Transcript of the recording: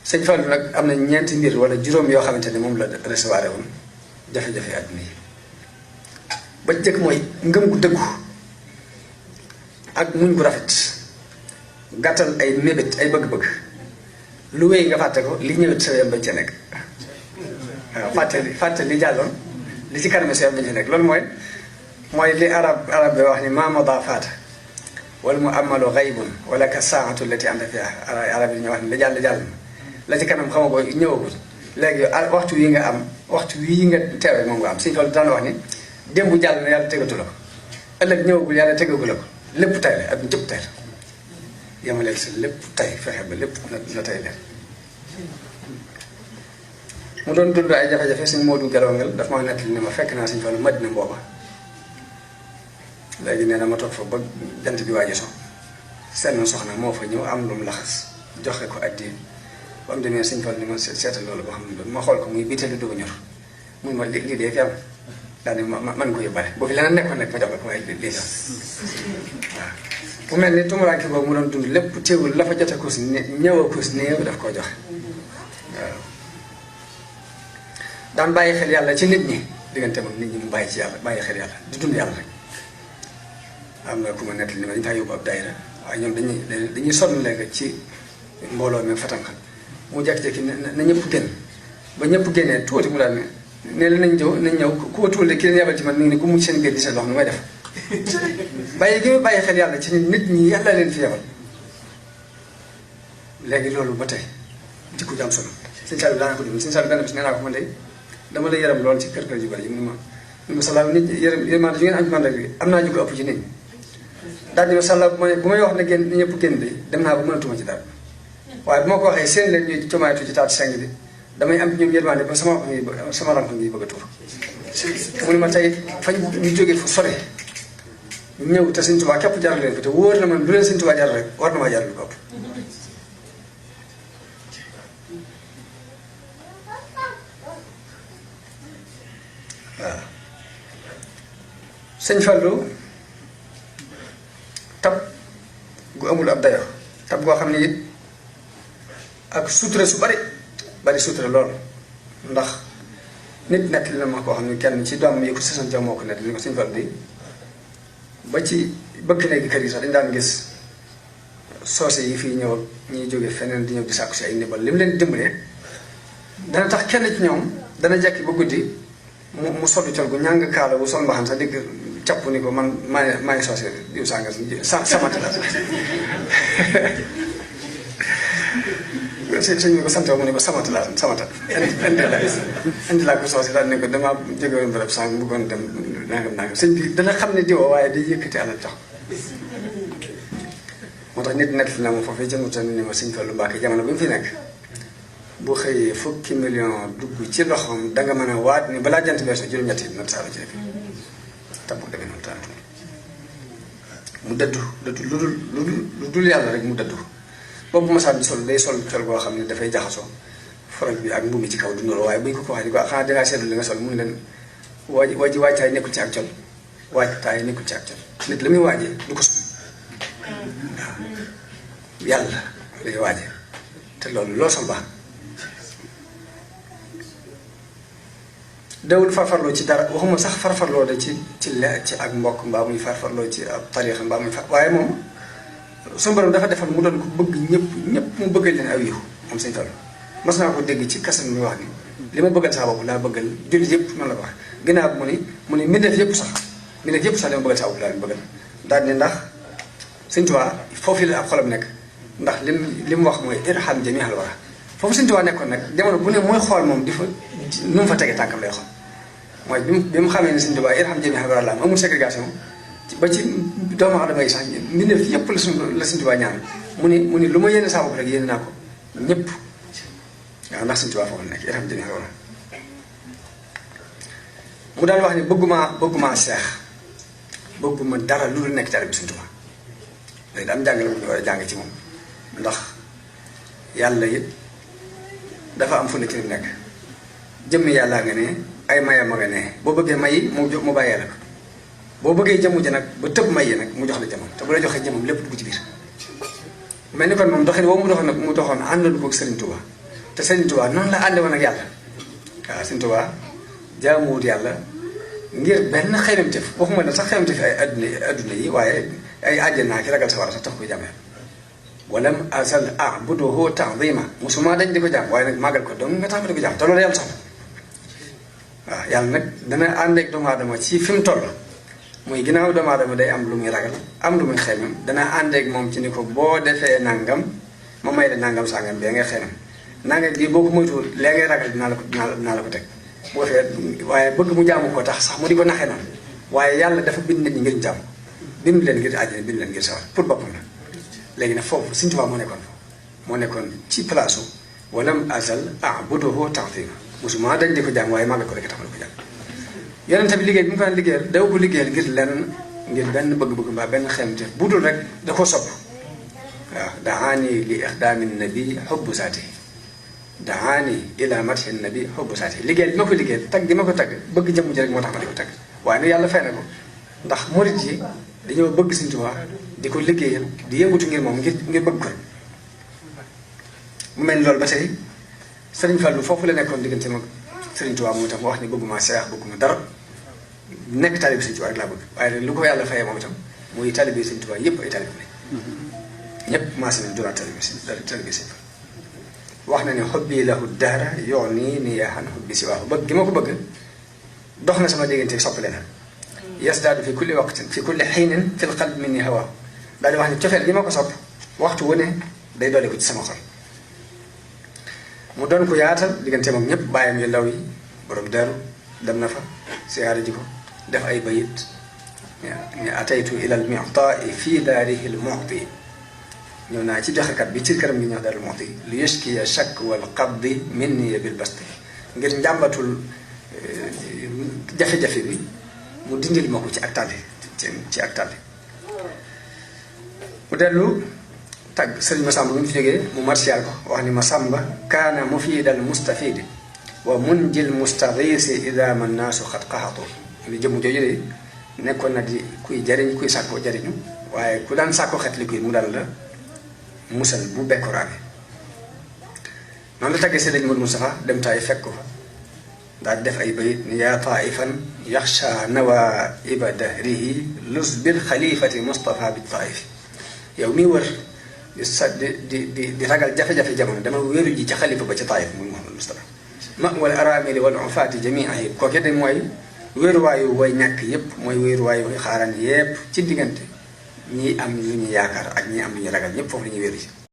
sëñ Fallu nag am na ñeenti mbir wala juróom yoo xamante ne moom la recevoir woon jafe-jafe àdduna yi ba jëkk mooy ngëm gu dëggu ak muñ gu rafet gàttal ay mébét ay bëgg-bëgg lu wéy nga fàtte ko li ñëwet sa yam bañ ca nekk waaw fàtte li jàlloon li ci kanam sa yam bañ ca nekk loolu mooy li arab bi wax ni ma mada faata wala mu amalu xaybun wala ka saatu lati anta fiha arab yi ñu wax ni la jàll la ci kanam xama ko ñëwagul léegi yow waxtu wi nga am waxtu wi nga teewe moom nga am suñu tool daan wax ni démb jàll na yàlla tegatu la ko ëllëg ñëwagul yàlla tegagu la ko lépp tay la ak njëpp tay la yamaleel sa lépp tay fexe ba lépp na tay leen mu doon dund ay jafe-jafe suñ Moodu Gelongal daf ma nettali ne ma fekk naa suñ Fallu Madina booba léegi nee na ma toog fa ba jant bi waaje so seen soxna moo fa ñëw am lu mu laxas joxe ko addi ba mu demee suñ Fallu ni ma seetal loolu boo xam ne ma xool ko muy biteelu dugg ñor muy ma lii dee fi am daal ma man ko yóbbaale boo fi leneen nekkoon nag ma jox la ko waaye lii am waaw bu mel ni tumuraanke boobu mu doon dund lépp teewul la fa jote ko si ñëwa ko si néew daf koo joxe waaw daan bàyyi xel yàlla ci nit ñi diggante moom nit ñi mu bàyyi ci yàlla bàyyi xel yàlla di dund yàlla rek am na ku ma nettali ni ma dañu faa yóbbu ab daayira waaye ñoom dañuy sonn léegi ci mbooloo mi fatanka mu jekki-jekki na ñëpp génn ba ñëpp génnee tuuti mu daal ne la nañ ñëw ku ma tuul de ki leen yabal ci man mi ngi ne ku mucc seen biir di seen loxo nu may def bàyyi gi ma bàyyi xel yàlla ci nit ñi yàlla leen fi yabal léegi loolu ba tey jikko ju am solo sëñ Saliou daana ko dund sëñ Saliou benn bis nee naa ko man de dama la yërëm lool ci kër yu bari yi mu ni ma salaaw nit yërmande ju ngeen am ci man rek am naa ñu ko ëpp ci nit ñi daal di ma salaaw bu may wax ne génn ñëpp génn de dem naa ba mënatuma ci dara waaye bu ma ko waxee seen leen ñuy comaaytu ci taatu seng bi damay am ñoom yërmande ba sama rank ngi bëgg a tuur mu ni ma tey fañ ñu jógee fu sore ñëw te Sëñ Tuubaa képp jaral leen ko te wóor na man lu leen Sëñ Tuubaa jaral rek war na maa jaral lu ko ëpp waaw sëñ Fallu tab gu amul ab dayo tab goo xam ne it ak sutura su bari sutura lool ndax nit nekk li na ma koo xam ne kenn ci doom yi ko sësante moo ko nekk li ko sëñ Fallu di ba ci bëgg léegi kër yi sax dañu daan gis soose yi fii ñëw ñuy jóge feneen di ñëw di sàkku si ay ndimbal li mu leen dimbalee dana tax kenn ci ñoom dana jekki ba guddi mu sollu col gu ñàng kaala bu sol mbaxam sax digg capp ni ko man maa ngi soose diw sànga samata la sëñ bi ko sant mu ne ko samata indi laa ko soose daal ne ko damaa jóge woon barab sànq bëggoon dem nangam sëñ bi dana xam ne diwoo waaye day yëkkati alal jox moo tax nit nekk fi na ma foofee jënguta ni ma sëñ Fallu Mbàkke jamono bi mu fi nekk bu xëyee fukki million dugg ci loxoom danga mën a waat ni balaa jant beeso juróom-ñett yi not saala ci def tabbu demee noonu taatu mu dëddu lu dul yàlla rek mu dëddu boobu masaan di sol day sol col goo xam ne dafay jaxasoo foroj bi ak mbumi ci kaw du noonu waaye buñ ko waxee ni ko xanaa dangaa seetlu li nga sol mun leen waajtaay nekkul ci ak col waajtaay nekkul ci ak col nit la muy waajee du ko sol waaw yàlla lay waajee te loolu loo sol baax dawul farfarloo ci dara waxuma sax farfarloo de ci ak mbokk mbaa muy farfarloo ci ab tariixa mbaa muy waaye moom suñu borom dafa defal mu doon ko bëgg ñëpp mu bëggal leen aw yiw moom Sëñ Fallu mas naa ko dégg ci kasan muy wax ni li ma bëggal saa bopp laa bëggal jullit yëpp noonu la ko wax ginnaaw bi mu ni mbindeef yëpp sax li ma bëggal saa bopp laa leen bëggal daal ne ndax Sëñ Tuubaa foofu la ab xolam nekk ndax li mu wax mooy irham jami'al wara foofu Sëñ Tuubaa nekkoon nag jamono bu ne mooy xool moom di fa nu mu fa tegee tànkam lay xool mooy bi mu xamee ne Sëñ Tuubaa irham jami'al wara la am amul ségrégation ba ci doomu aadama yi sax mbindeef yëpp la Sëñ Tuubaa ñaan mu ni lu ma yéene saa bopp rek yéene naa ko ñëpp waaw ndax Sëñ Tuubaa foofu nekk irham jami'al wara mu daan wax ni bëgguma seex bëgguma dara lu dul nekk ci àll bi Sëñ Tuubaa léegi am jàngale bu ñu war a jàng ci moom ndax yàlla it dafa am fu ne ci lu nekk jëmmi yàllaa nga ne ay mayam ma nga ne boo bëggee may mu bàyyee la ko boo bëggee jëmu ji nag ba tëb may yi nag mu jox la jëmam te bu la joxee jëmam lépp dugg ci biir mel ni kon moom doxin woo mu doxoon àndalu ko Sëriñ Tuubaa te Sëriñ Tuubaa noonu la ànde woon ak yàlla waaw Sëriñ Tuubaa jaamuwut yàlla ngir benn xeymamteef waxuma ne sax xeymamteef ay adduna yi waaye ay àjjana ki ragal sa war a sax tax koy jàmm walam azal a'buduhu ta'zima musuma dañ di ko jàmm waaye nag màggal ko dong nga tax ma di ko jàmm te loolu yàlla soxla waaw yàlla nag dana ànd ak doomu aadama ci fi mu toll muy ginnaaw doomu aadama day am lu muy ragal am lu muy xeymam dana ànd ak moom ci ni ko boo defee nangam ma may la nangam sangam bee ngay xeymam nangam bii boo ko moytuwul lee ngay ragal dinaa la ko teg bu ko fee waaye bëgg mu jaamu ko tax sax mu di ko naxee noonu waaye yàlla dafa bind nit ñi ngir jàmm bind leen ngir àjjana bind leen ngir sawar pour boppam la léegi nag foofu Sëriñ Tuubaa moo nekkoon ci place walam azal a'buduhu ta'zima musuma dañ di ko jàmm waaye màggal ko rek tax na ko jàmm yonent bi liggéey bi mu ko daan liggéeyal daw ko liggéeyal ngir lenn ngir benn bëgg-bëgg mbaa benn xemte bu dul rek da ko sopp waaw daani li ixdaami nabi xubbu saati daani ila mathi nabi xubbu saati liggéeyal bi ma ko liggéeyal tagg gi ma ko tagg bëgg jëmm ji rek moo tax ma di ko tagg waaye nag yàlla fay na ko ndax murit yi dañoo bëgg Sëriñ Tuubaa di ko liggéeyal di yëngutu ngir moom ngir bëgg ko mu mel ni loolu ba tey Sëriñ Fallu foofu la nekkoon diggante mag Sëriñ Tuubaa moom itam wax ni bëgguma seex bëgguma dara nekk taalibe Sëriñ Tuubaa rek laa bëgg waaye nag lu ko yàlla fayee moom itam muy taalibe Sëriñ Tuubaa yëpp ay taalibe lañ ñëpp maase nañ doon taalibe Sëriñ wax na ne xobbi lahu dahra yooni ni yaaxan xobbi si waaxu bëgg gi ma ko bëgg dox na sama diggante soppale na yasdaadu fi kulli waqtin fi kulli xiinin fi lqalbi minni hawa daal di wax ne cofeel gi ma ko sopp waxtu wu ne day doole ko ci sama xol mu doon ko yaatal diggante moom ñëpp bàyyam yu ndaw yi borom daru dem na fa siyaare ji ko def ay bayit ne ataytu ila al mi'ta'i fi daarihi al mu'ti ñëw naa ci joxekat bi ci këram gi ñëw Daarul Muxti li yashkiya shakk wal qabdi minni bil basti ngir njàmbatul jafe-jafe bi mu dindil ma ko ci ak tàlli ci ak tàlli mu dellu tagg sëriñ Masamba bi mu fi jógee mu martial ko wax ni Masamba kaana mufiidal mustafidi wa munjil mustaghisi ida ma naasu xat qaxatu li jëmm jooju de nekkoon na di kuy jariñ kuy sàkkoo jariñu waaye ku daan sàkkoo xet li kuy mu daan la musal bu bekkoraane noonu la taggee Sëriñ Moodu Mustafaa dem taay fekk ko fa daal def ay bayit ni yaa taifan yaxsha nawaiba dahrihi lus bil xalifati Mustafa bi taif yow mi wër di ragal jafe-jafe jamono dama wéeru ji ci xalifa ba ci taif muy Muhammad Mustafa ma wala aramili wal ufaati jamiihi kooke de mooy wéeruwaayu way ñàkk yépp mooy wéeruwaayu way xaaraan yépp ci diggante ñii am lu ñu yaakaar ak ñii am lu ñu ragal ñëpp foofu la ñuy wéeru ci